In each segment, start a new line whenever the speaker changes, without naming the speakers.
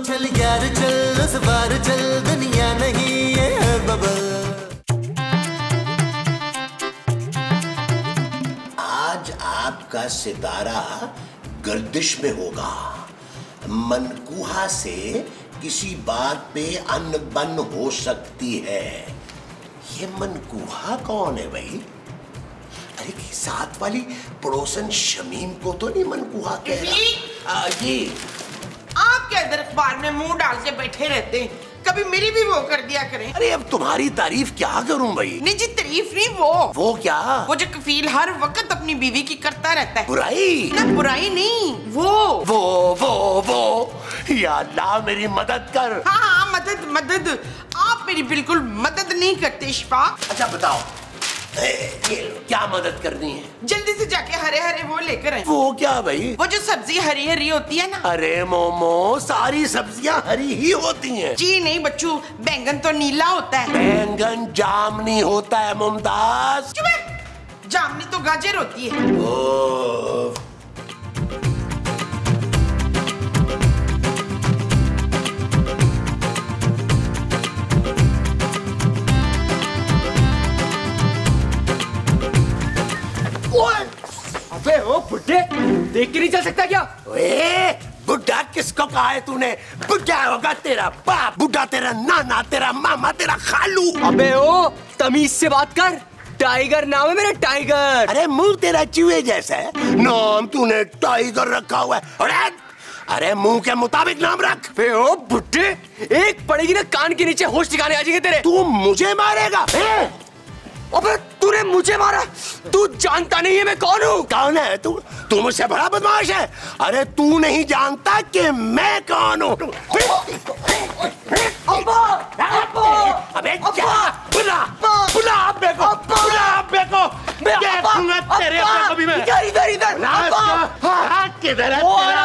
चल यार चल, उस बार चल, दुनिया नहीं ये है बबल।
आज आपका सितारा गर्दिश में होगा। मनकूहा से किसी बात पे अनबन हो सकती है। ये मनकूहा कौन है भाई? अरे साथ वाली पड़ोसन शमीम को तो नहीं मनकूहा कह रहा? जी
आप क्या इधर अखबार में मुंह डाल के बैठे रहते हैं, कभी मेरी भी वो कर दिया करें।
अरे अब तुम्हारी तारीफ क्या करूं भाई?
नहीं जी, तारीफ नहीं, वो
क्या?
वो जो कफील हर वक्त अपनी बीवी की करता रहता है।
बुराई?
ना बुराई नहीं, वो
या अल्लाह मेरी मदद कर।
हाँ मदद आप मेरी बिल्कुल मदद नहीं करते इशफाक।
अच्छा बताओ क्या मदद करनी है?
जल्दी से जाके हरे हरे वो लेकर आए।
वो क्या भाई?
वो जो सब्जी हरी हरी होती है ना।
अरे मोमो, सारी सब्जियां हरी ही होती हैं।
जी नहीं बच्चू, बैंगन तो नीला होता है।
बैंगन जामनी होता है मुमताज।
जामनी तो गाजर होती है।
अबे ओ बुड्ढे, देख के नहीं चल सकता क्या?
ओए बुड्ढा किसको कहा है तूने? बुड्ढा होगा तेरा बाप, बुड्ढा तेरा नाना, तेरा मामा, तेरा खालू।
अबे ओ तमीज से बात कर, टाइगर नाम है मेरा, टाइगर।
अरे मुंह तेरा चूहे जैसा है, नाम तूने टाइगर रखा हुआ है। अरे मुंह के मुताबिक नाम रख।
बे ओ बुड्ढे, एक पड़ेगी ना कान के नीचे, होश ठिकाने आ जाएंगे तेरे।
तू मुझे मारेगा?
अबे तूने मुझे मारा, तू जानता नहीं है मैं कौन हूँ?
कौन है तू? तू मुझसे बड़ा बदमाश है। अरे तू नहीं जानता कि मैं कौन हूँ। अबे जा, बुला अब्बे को, बुला अब्बे को। देखूंगा तेरे अब्बे को भी मैं।
इधर
किधर है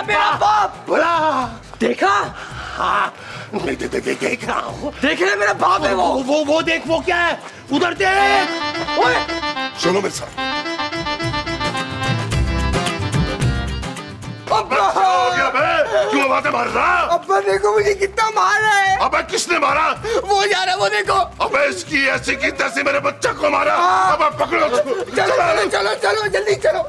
तेरा बाप?
बुला।
देखा?
हाँ देख रहा हूँ।
देख रहे मेरा बाप है
वो देख, वो क्या है उधर देख। ओए
सुनो मेरे साथ।
अब्बा
क्या हो गया बे? क्यों बातें मार रहा?
अब्बा देखो मुझे कितना मार रहा है।
अबे किसने मारा?
वो जा रहा है, वो देखो।
अबे इसकी ऐसी की तैसी मेरे बच्चे को मारा। अबे पकड़ो उसको।
चलो जल्दी चलो।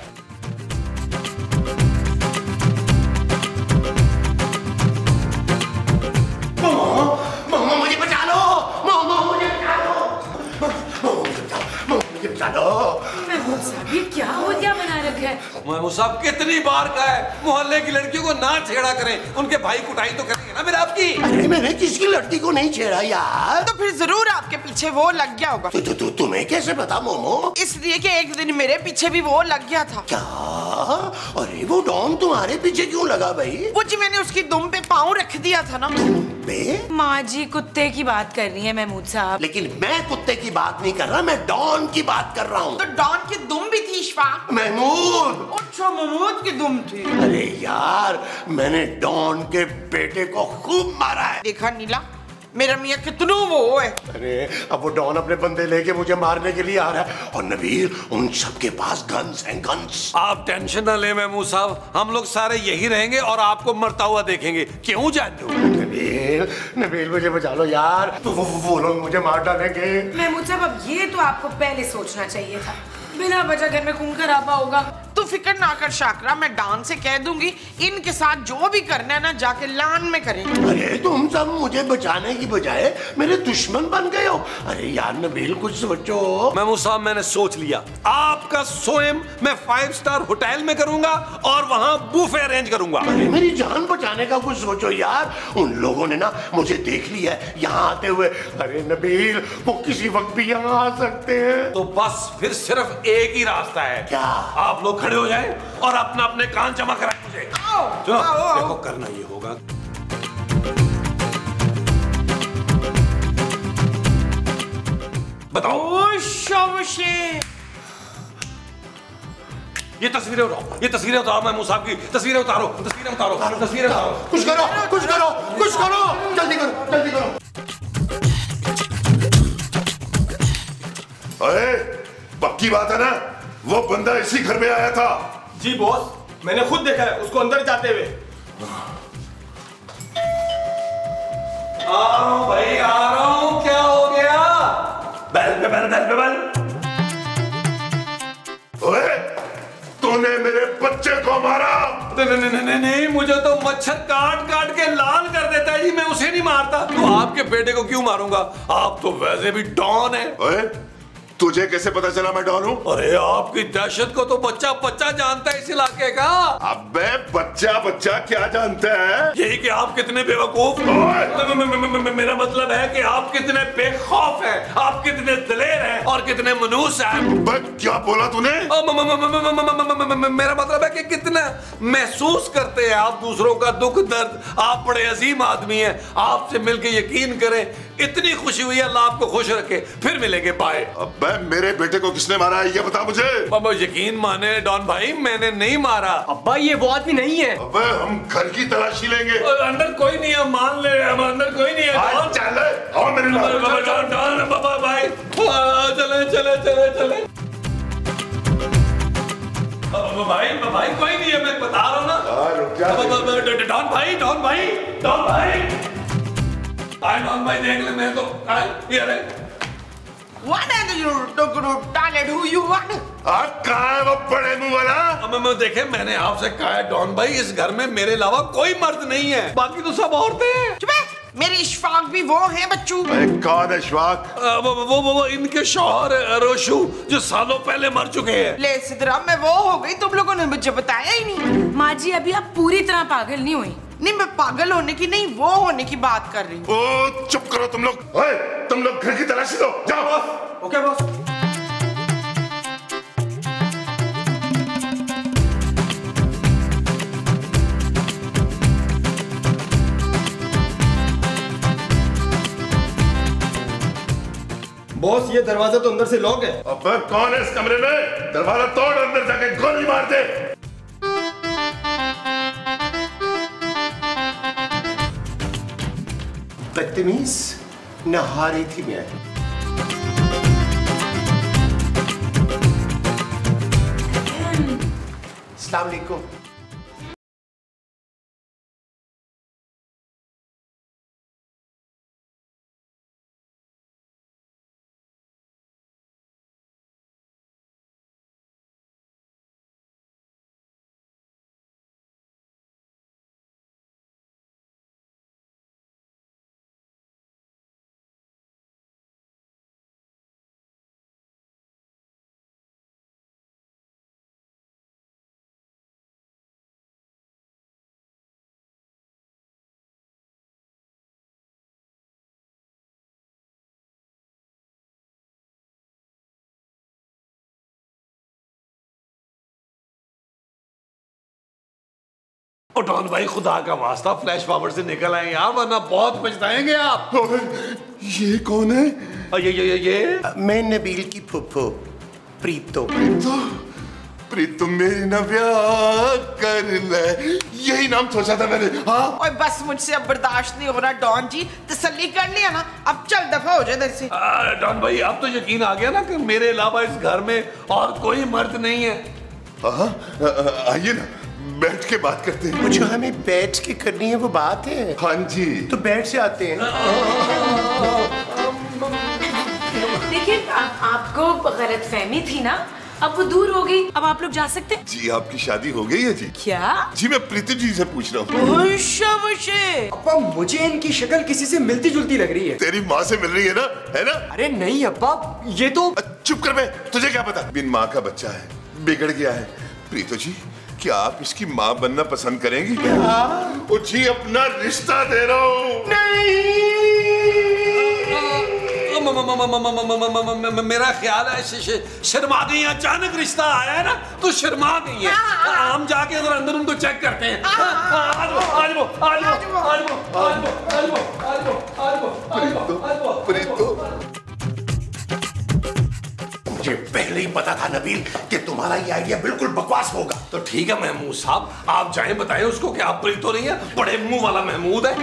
मोमो मुझे बचा लो, मोमो मुझे बचा लो।
महमूद साहब ये क्या हो गया बना रखा है?
महमूद साहब कितनी बार कहा है मोहल्ले की लड़कियों को ना छेड़ा करें, उनके भाई कुटाई तो करेंगे ना मेरे आपकी।
अरे मैंने किसकी लड़की को नहीं छेड़ा यार।
तो फिर जरूर आपके पीछे वो लग गया होगा।
तुम्हें कैसे पता मोमो?
इसलिए कि एक दिन मेरे पीछे भी वो लग गया था।
क्या? अरे वो डॉन तुम्हारे पीछे क्यों लगा भाई?
वो जी मैंने उसकी दुम पे पाँव रख दिया था ना।
माँ जी कुत्ते की बात कर रही है महमूद साहब।
लेकिन मैं कुत्ते की बात नहीं कर रहा, मैं डॉन की बात कर रहा हूँ।
तो डॉन की दुम भी थी इशफाक।
महमूद।
अच्छा महमूद की दुम थी।
अरे यार मैंने डॉन के बेटे को खूब मारा है।
देखा नीला, मेरा मियाँ कितना वो है।
अरे अब वो डॉन अपने बंदे लेके मुझे मारने के लिए आ रहा है। और नबील उन सबके पास गन्स हैं, गन्स।
आप टेंशन ना ले महमूद साहब, हम लोग सारे यही रहेंगे और आपको मरता हुआ देखेंगे। क्यों जानू?
नबील मुझे बचा लो यार, तो वो लोग मुझे मार डालेंगे।
महमूद साहब अब ये तो आपको पहले सोचना चाहिए था, बिना वजह घर में खून खराबा होगा।
तू फिक्र ना कर शाकरा, मैं डॉन से कह दूंगी इनके साथ जो भी करना है ना जाके लान में करेंगे।
अरे तुम सब मुझे बचाने की बजाय मेरे दुश्मन बन गए हो। अरे यार नबील कुछ सोचो।
महमूद साहब मैंने सोच लिया, आपका सोएम मैं 5 स्टार होटल में करूंगा और वहां बुफे अरेंज करूंगा।
अरे मेरी जान बचाने का कुछ सोचो यार। उन लोगों ने ना मुझे देख लिया है यहाँ आते हुए। अरे नबील वो किसी वक्त भी यहाँ आ सकते हैं।
तो बस फिर सिर्फ एक ही रास्ता है।
क्या?
आप लोग खड़े हो जाएं और अपना अपने कान जमा कराएं मुझे। चलो देखो करना ये होगा। बताओ। ये तस्वीरें उठाओ, ये तस्वीरें उतारो महमूद साहब की तस्वीरें उतारो, तस्वीरें उतारो, तस्वीरें उतारो।
कुछ करो, कुछ करो, कुछ करो, जल्दी करो, जल्दी करो।
अरे पक्की बात है ना, वो बंदा इसी घर में आया था।
जी बॉस, मैंने खुद देखा है उसको अंदर जाते हुए।
ओए, तूने मेरे बच्चे को मारा?
नहीं, मुझे तो मच्छर काट काट के लाल कर देता है जी, मैं उसे नहीं मारता। तो आपके बेटे को क्यों मारूंगा? आप तो वैसे भी डॉन है।
ओए, तुझे कैसे पता चला मैं डॉन हूँ?
अरे आपकी दहशत को तो बच्चा बच्चा जानता है इस इलाके का।
अबे बच्चा बच्चा क्या जानता है?
यही कि आप कितने बेवकूफ। मेरा मतलब है कि आप कितने बेखौफ हैं, आप कितने दलेर हैं और कितने मनूस हैं।
क्या बोला तूने?
मेरा मतलब है कि कितना महसूस करते हैं आप दूसरों का दुख दर्द। आप बड़े अजीम आदमी हैं, आपसे मिलके यकीन करें इतनी खुशी हुई, अल्लाह आपको खुश रखे। फिर मिलेंगे, बाय।
अबे मेरे बेटे को किसने मारा है ये बता मुझे।
अब यकीन माने डॉन भाई, मैंने नहीं मारा।
अब्बा ये वो आदमी नहीं है।
अबे हम घर की तलाशी लेंगे।
अंदर कोई नहीं है, मान ले, हम अंदर कोई नहीं है।
चल आओ मेरे
डॉन बाबा भाई, चले चले चले चले। भाई कोई नहीं है, मैं बता रहा हूँ ना।
रुक जा।
डॉन भाई डॉन भाई डॉन भाई देख ले, मैं तो ये रहे।
What are you talking who you want?
कहाँ है वो बड़े मुंह वाला?
मैं देखे, मैंने आपसे कहा है डॉन भाई, इस घर में मेरे अलावा कोई मर्द नहीं है, बाकी तो सब औरतें हैं।
चुप है, मेरी इशफाक भी वो है बच्चू।
कौन है इशफाक?
वो इनके शौहर रोशू, जो सालों पहले मर चुके हैं।
ले सिद्धराम, मैं वो हो गई, तुम लोगों ने मुझे बताया ही नहीं।
माँ जी अभी आप पूरी तरह पागल नहीं हुई।
नहीं, मैं पागल होने की नहीं, वो होने की बात कर रही हूँ।
ओ चुप करो तुम लोग। ओए, तुम लोग घर की तलाशी दो, जाओ।
Okay boss. बॉस ये दरवाजा तो अंदर से लॉक है।
अबे कौन है इस कमरे में? दरवाजा तोड़, अंदर जाके गोली मार दे।
बदतमीज, नहा रही थी मैं। अस्सलाम वालेकुम।
डॉन भाई खुदा का वास्ता फ्लैश फॉरवर्ड से निकल आए यार, वरना बहुत पछताएंगे आप।
ये कौन है?
ये
मैं नबील की फुफ्फो प्रीतो।
प्रीतो मेरी ना ब्याह कर ले, यही नाम सोचा था मैंने। हाँ
और बस मुझसे अब बर्दाश्त नहीं हो रहा डॉन जी, तसल्ली कर लिया ना, अब चल दफा हो जाए इधर से।
डॉन भाई अब तो यकीन आ गया ना कि मेरे अलावा इस घर में और कोई मर्द नहीं है।
आइए ना, बैठ के बात करते हैं।
जो हमें बैठ के करनी है वो बात है।
हाँ जी,
तो बैठ से आते हैं।
देखिए आपको गलतफहमी थी ना, अब वो दूर हो गई, अब आप लोग जा सकते हैं।
जी आपकी शादी हो गई है जी?
क्या?
जी मैं प्रीति जी से पूछ रहा हूँ।
अब्बा मुझे इनकी शक्ल किसी से मिलती जुलती लग रही है।
तेरी माँ से मिल रही है ना, है ना?
अरे नहीं अब्बा, ये तो।
चुप कर बे, तुझे क्या पता? बिन माँ का बच्चा है, बिगड़ गया है। प्रीतो जी क्या आप इसकी माँ बनना पसंद करेंगी? क्या? जी अपना रिश्ता दे रहा हूँ।
मेरा ख्याल है शर्मा गई, अचानक रिश्ता आया है ना तो शर्मा गई है। हम जाके अगर अंदर उनको चेक करते हैं।
मुझे पहले ही पता था नबील कि तुम्हारा ये आइडिया बिल्कुल बकवास होगा।
तो ठीक है महमूद साहब, आप जाएं बताएं उसको कि आप प्रीतो नहीं है, बड़े मुंह वाला महमूद है।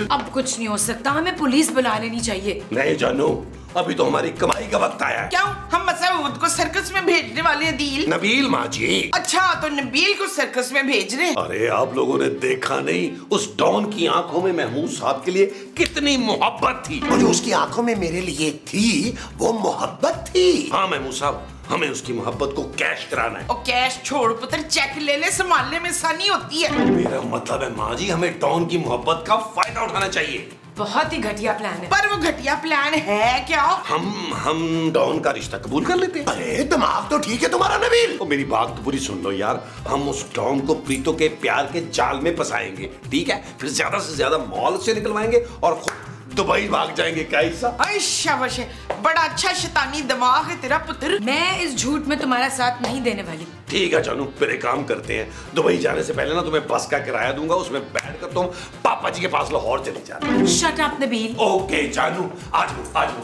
अब कुछ नहीं हो सकता, हमें पुलिस बुला लेनी चाहिए।
नहीं जानू,
अभी तो हमारी कमाई का वक्त आया है।
क्यों? हम मसूद को सर्कस में भेजने वाले हैं दील।
नबील माँ जी।
अच्छा, तो नबील को सर्कस में भेज रहे हैं?
अरे आप लोगों ने देखा नहीं उस डॉन की आंखों में महमूद साहब के लिए कितनी मोहब्बत थी।
और जो उसकी आंखों में मेरे लिए थी वो मोहब्बत थी।
हाँ महमूद साहब, हमें उसकी मोहब्बत को कैश कराना है।
और कैश छोड़ पुत्र, चेक ले ले, संभालने में आसानी होती है।
मेरा मतलब है माँ जी, हमें डॉन की मोहब्बत का फायदा उठाना चाहिए।
बहुत ही घटिया प्लान है।
पर वो घटिया प्लान है क्या?
हम डॉन का रिश्ता कबूल कर लेते हैं।
अरे दिमाग तो ठीक है तुम्हारा नबील।
तो मेरी बात तो पूरी सुन लो यार, हम उस डॉन को प्रीतो के प्यार के जाल में फंसाएंगे, ठीक है? फिर ज्यादा से ज्यादा मॉल से निकलवाएंगे और खुद दुबई भाग जाएंगे। कैसा?
शाबाश, बड़ा अच्छा शैतानी दिमाग है तेरा पुत्र।
मैं इस झूठ में तुम्हारा साथ नहीं देने वाली।
ठीक है जानू, फिर एक काम करते हैं, दुबई जाने से पहले ना तुम्हें बस का किराया दूंगा, उसमें बैठ कर तुम पापा जी के पास लाहौर चले जाना।
Shut up Nabeel.
ओके जानू, आज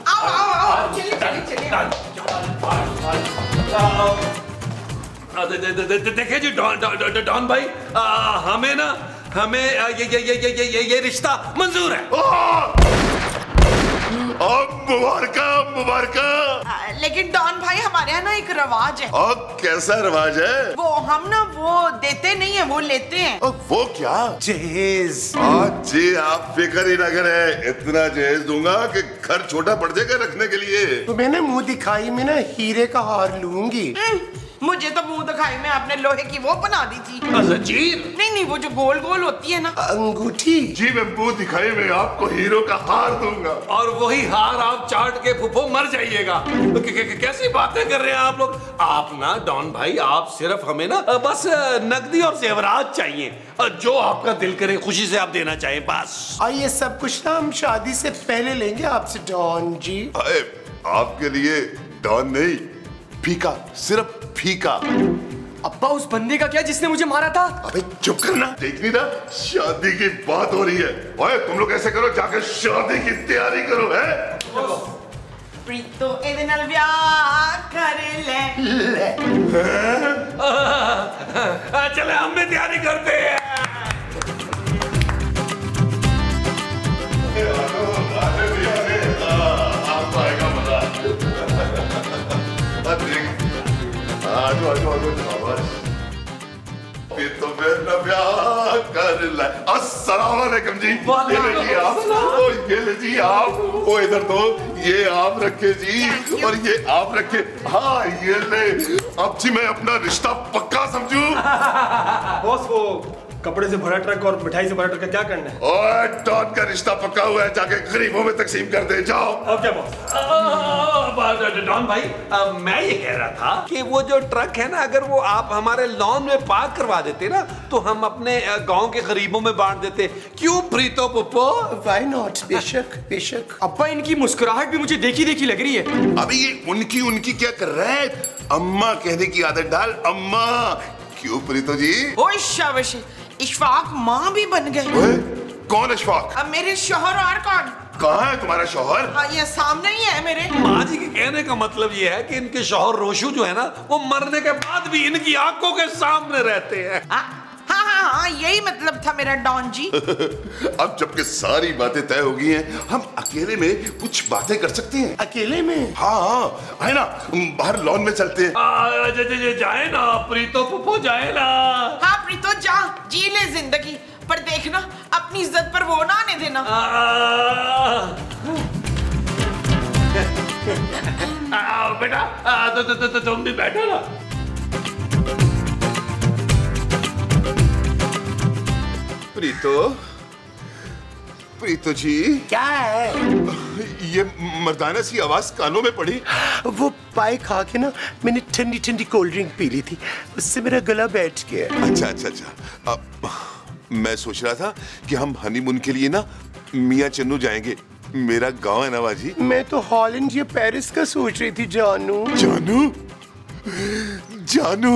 आओ, चलिए।
देखिए जी डॉन भाई, हमें ये रिश्ता मंजूर है।
मुबारक।
लेकिन डॉन भाई, हमारे यहाँ ना एक रवाज है।
और कैसा रवाज है?
वो हम ना वो देते नहीं है, वो लेते हैं।
वो क्या?
जहेज।
जी आप फिक्र ही ना करें, इतना जहेज दूंगा कि घर छोटा पड़ जाएगा रखने के लिए।
तो मैंने मुंह दिखाई में ना हीरे का हार लूंगी।
मुझे तो मुंह दिखाई में आपने लोहे की वो बना दी थी।
जंजीर?
नहीं, वो जो गोल गोल होती है ना,
अंगूठी।
जी मैं मुंह दिखाई में आपको हीरो का हार दूंगा।
और वही हार आप चाट के फुफो मर जाइएगा। कैसी बातें कर रहे हैं आप लोग? आप ना डॉन भाई, आप सिर्फ हमें ना बस नकदी और जेवरात चाहिए, जो आपका दिल करे खुशी से आप देना चाहें, बस।
और ये सब कुछ ना हम शादी से पहले लेंगे आपसे डॉन जी।
आपके लिए डॉन नहीं, फीका, सिर्फ फीका।
अब्बा, उस बंदे का क्या जिसने मुझे मारा था?
अबे चुप करना, देख नहीं रहा शादी की बात हो रही है। ओए तुम लोग ऐसे करो, जाकर शादी की तैयारी करो। है
प्रीतो ਇਹਦੇ ਨਾਲ ਵਿਆਹ कर ले।
चले हम भी तैयारी करते हैं।
आपको आएगा मजा। तो फिर न ब्याह कर ले। अस्सलाम वालेकुम जी। ये लीजिए आप, ये लीजिए आप, वो इधर तो ये आप रखे जी और ये आप रखे। हाँ ये ले। अब जी मैं अपना रिश्ता पक्का समझूं।
बॉस, वो कपड़े से भरा ट्रक और मिठाई से भरा ट्रक का क्या करना है?
ओए डॉन का रिश्ता पक्का हुआ है, जाके गरीबों में तकसीम कर दे, जाओ।
अब क्या बॉस?
डॉन भाई, मैं ये कह रहा था कि वो जो ट्रक है ना, अगर वो आप हमारे लॉन में पार्क करवा देते ना, तो हम अपने गांव के गरीबों में बांट देते। क्यों प्रीतो पुप्पो?
Why not? बेशक बेशक।
अब्बा, इनकी मुस्कुराहट भी मुझे देखी देखी लग रही है।
अभी ये उनकी क्या कर रहा है? अम्मा कहने की आदत डाल, अम्मा। क्यों प्रीतो जी?
ओए शाबाश, इशफाक माँ भी बन गए।
कौन इशफाक?
अब मेरे शौहर और कौन?
कहाँ है तुम्हारा शौहर?
हाँ, ये सामने ही है मेरे।
माँ जी के कहने का मतलब ये है कि इनके शौहर रोशू जो है ना, वो मरने के बाद भी इनकी आंखों के सामने रहते हैं।
हाँ, यही मतलब था मेरा डॉन जी।
अब जबकि सारी बातें तय हो गई हैं, हम अकेले में कुछ बातें कर सकते हैं।
अकेले में?
हाँ है ना, बाहर लॉन में चलते हैं।
जाए ना प्रीतो पुप्पो, जाए ना।
हाँ प्रीतो, जा जी ले जिंदगी, पर देखना अपनी इज्जत पर वो ना आने देना।
बेटा तुम भी बैठो ना।
प्रीतो जी।
क्या है?
ये मर्दाना सी आवाज कानों में पड़ी।
वो पाए खा के ना मैंने ठंडी ठंडी कोल्ड ड्रिंक पी ली थी, उससे मेरा गला बैठ गया।
अच्छा। अब मैं सोच रहा था कि हम हनीमून के लिए ना मियाँ चन्नू जाएंगे, मेरा गांव है ना बाजी।
मैं तो हॉलैंड या पेरिस का सोच रही थी।
जानू,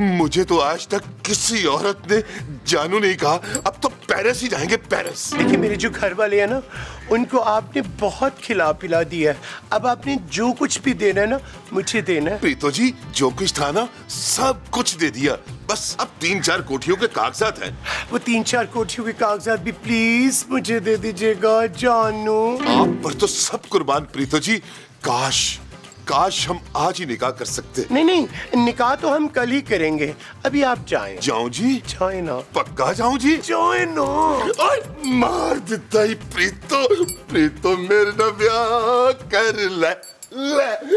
मुझे तो आज तक किसी औरत ने जानू नहीं कहा। अब तो पेरिस ही जाएंगे, पेरिस।
देखिए, मेरे जो घर वाले हैं ना, उनको आपने बहुत खिला पिला दिया है। अब आपने जो कुछ भी देना है ना, मुझे देना है।
प्रीतो जी, जो कुछ था ना सब कुछ दे दिया, बस अब 3-4 कोठियों के कागजात हैं।
वो 3-4 कोठियों के कागजात भी प्लीज मुझे दे दीजिएगा जानू।
आप पर तो सब कुर्बान प्रीतो जी। काश हम आज ही निकाह कर सकते।
नहीं, निकाह तो हम कल ही करेंगे। अभी आप जाएं।
जाऊं जी?
जाएं ना।
पक्का जाऊं जी?
जाएं ना।
मार देता ही प्रीतो मेरे ना ब्याह कर ले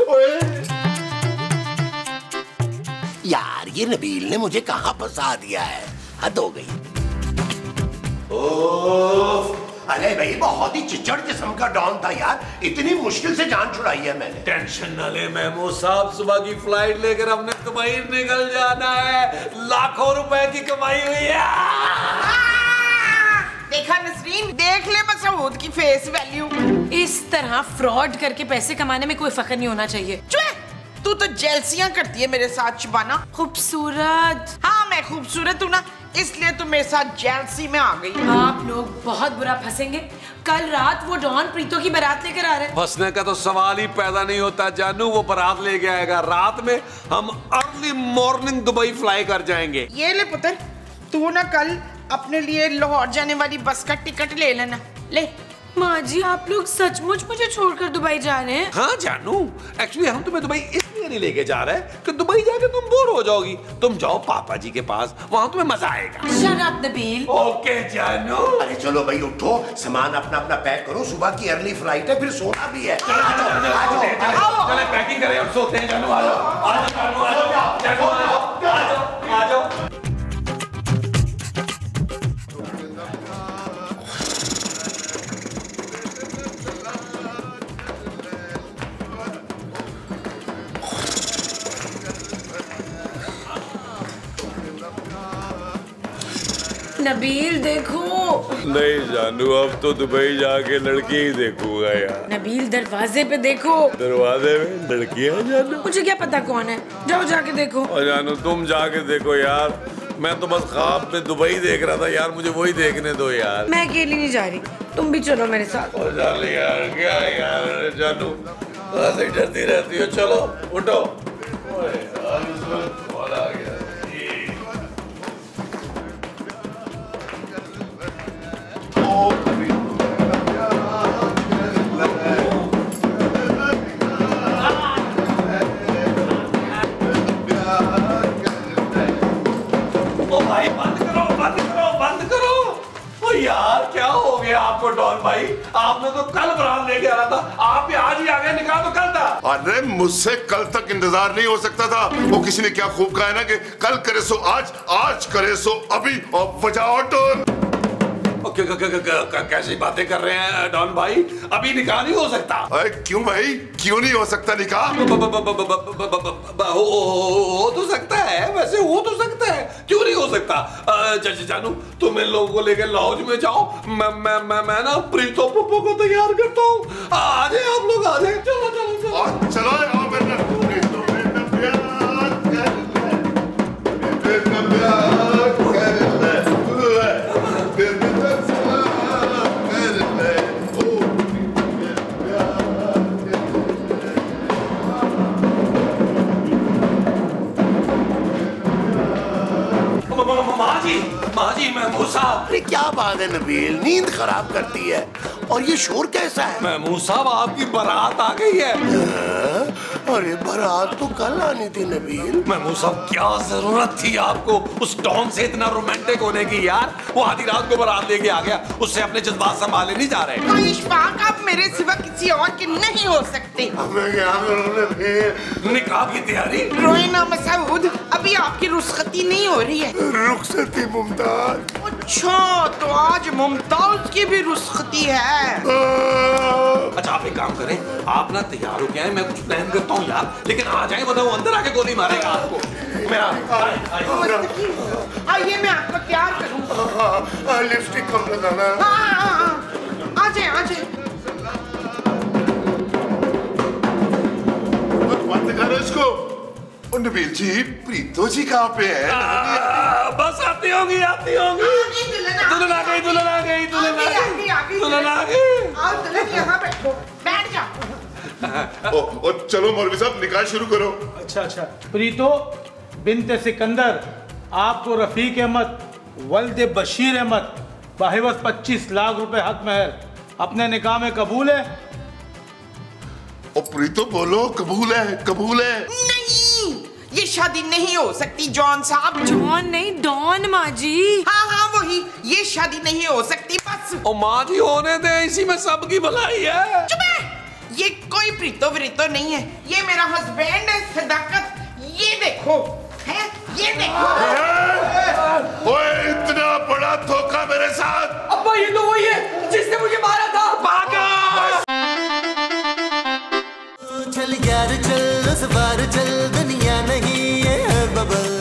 ओए।
यार ये नबील ने मुझे कहाँ फंसा दिया है, हद हो गई। अरे भाई बहुत ही चिचड़ किस्म का डॉन था यार, इतनी मुश्किल से जान छुड़ाई है मैंने।
टेंशन न ले महमूद साहब, सुबह की फ्लाइट लेकर हमने दुबई निकल जाना है। लाखों रुपए की कमाई हुई है।
देखा नसरीन, देख ले मसूद की फेस वैल्यू।
इस तरह फ्रॉड करके पैसे कमाने में कोई फख्र नहीं होना चाहिए।
तू तो जेलसियां करती है मेरे साथ शबाना।
खूबसूरत।
हाँ मैं खूबसूरत हूँ ना, इसलिए तो मेरे साथ जेलसी में आ गई।
आप लोग बहुत बुरा फंसेंगे। कल रात वो डॉन प्रीतो की बारात लेकर आ रहे हैं।
फंसने का तो सवाल ही पैदा नहीं होता जानू। वो बारात लेके आएगा रात में, हम अर्ली मॉर्निंग दुबई फ्लाई कर जाएंगे।
ये ले पुत्र, तू ना कल अपने लिए लाहौर जाने वाली बस का टिकट ले लेना। ले।
माँ जी आप लोग सचमुच मुझे छोड़कर दुबई जा रहे हैं?
हाँ जानू, एक्चुअली हम तुम्हें दुबई इसलिए नहीं लेके जा रहे कि दुबई जाके तुम बोर हो जाओगी। तुम जाओ पापा जी के पास, वहाँ तुम्हें मजा आएगा।
Shut up Nabeel.
ओके जानू।
अरे चलो भाई उठो, सामान अपना अपना पैक करो, सुबह की अर्ली फ्लाइट है, फिर सोना भी है।
चले पैकिंग करें और सोते हैं जानू। आ जाओ।
नबील देखो।
नहीं जानू, अब तो दुबई जाके लड़की ही देखूंगा यार।
नबील दरवाजे पे देखो।
दरवाजे में लड़कियां जानू?
मुझे क्या पता कौन है, जाओ जाके देखो।
और जानू तुम जाके देखो यार, मैं तो बस ख्वाब में दुबई देख रहा था यार, मुझे वही देखने दो यार।
मैं अकेली नहीं जा रही, तुम भी चलो मेरे साथ।
और जान यार, क्या यार जानू ऐसे डरती रहती हो। चलो उठो। आ गया। यार क्या हो गया आपको डॉन भाई? आपने तो कल बारात लेके आना था, आप भी आज ही आ गए। निकाह तो कल था।
अरे मुझसे कल तक इंतजार नहीं हो सकता था। वो किसी ने क्या खूब कहा है ना कि कल करे सो आज करे सो अभी, और बजाओ टोन।
कैसी बातें कर रहे हैं डॉन भाई? अभी निकाह नहीं हो सकता।
अरे क्यों भाई, क्यों नहीं हो सकता निकाह?
हो तो सकता है, वैसे हो तो सकता है, क्यों नहीं हो सकता? जानू तुम इन लोगों को लेकर लॉज में जाओ, मैं ना प्रीतो पप्पो को तैयार करता हूँ। आ जाए आप लोग, आ जाए।
चलो
माँ जी महमूद साहब।
अरे क्या बात है नबील, नींद खराब करती है। और ये शोर कैसा है?
महमूद साहब आपकी बारात आ गई है।
अरे बारात तो कल आनी थी नबील।
महमूद साहब क्या जरूरत थी आपको उस डॉन से इतना रोमांटिक होने की यार? वो आधी रात को बारात लेके आ गया, उससे अपने जज्बात संभाले नहीं जा रहे।
तो इशफाक आप मेरे सिवा किसी और के नहीं हो सकते।
निकाह की तैयारी?
रोइना मसूद, अभी आपकी रुस्खती नहीं हो रही है।
रुखसती मुमताज।
अच्छा तो आज मुमताज की भी रुस्खती है।
अच्छा आप एक काम करें, आप ना तैयार हो गया है, मैं कुछ प्लान करता हूँ यार, लेकिन आ जाए बताओ, अंदर आके गोली मारेगा आपको।
आइए मैं आपको तैयार करूँ।
लिपस्टिक कम लगाना।
आ जाए आ जाए।
बंद करो इसको। नबील जी, प्रीतो जी कहाँ पे है?
बस आती होगी। दुल्हन आ गई।
आओ दुल्हन यहाँ बैठो, बैठ जाओ।
चलो मौलवी साहब निकाह शुरू करो।
अच्छा प्रीतो बिन्ते सिकंदर
आपको रफीक अहमद वल्द बशीर अहमद बाहिवस 25 लाख रुपए हक महर अपने निकाह में कबूल है?
ओ प्रीतो बोलो, कबूल है, कबूल है।
नहीं, ये शादी नहीं हो सकती जॉन साहब।
जॉन नहीं, डॉन माँ जी।
हाँ हाँ वही, ये शादी नहीं हो सकती बस।
ओ माँ जी होने दे, इसी में सबकी भलाई है।
चुप है, ये कोई प्रीतो वरीतो नहीं है, ये मेरा हस्बैंड है सदाकत। ये देखो है, ये देखो।
ओए इतना बड़ा धोखा मेरे साथ।
अब्बा ये तो वही है जिसने मुझे मारा था।
भागा।
चल यार चल, उस बार चल, दुनिया नहीं है बबल।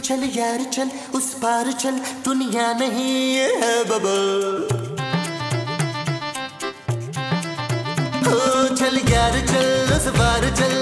चल यार चल, उस पार चल, दुनिया नहीं है बबल। चल यार चल, उस बार चल,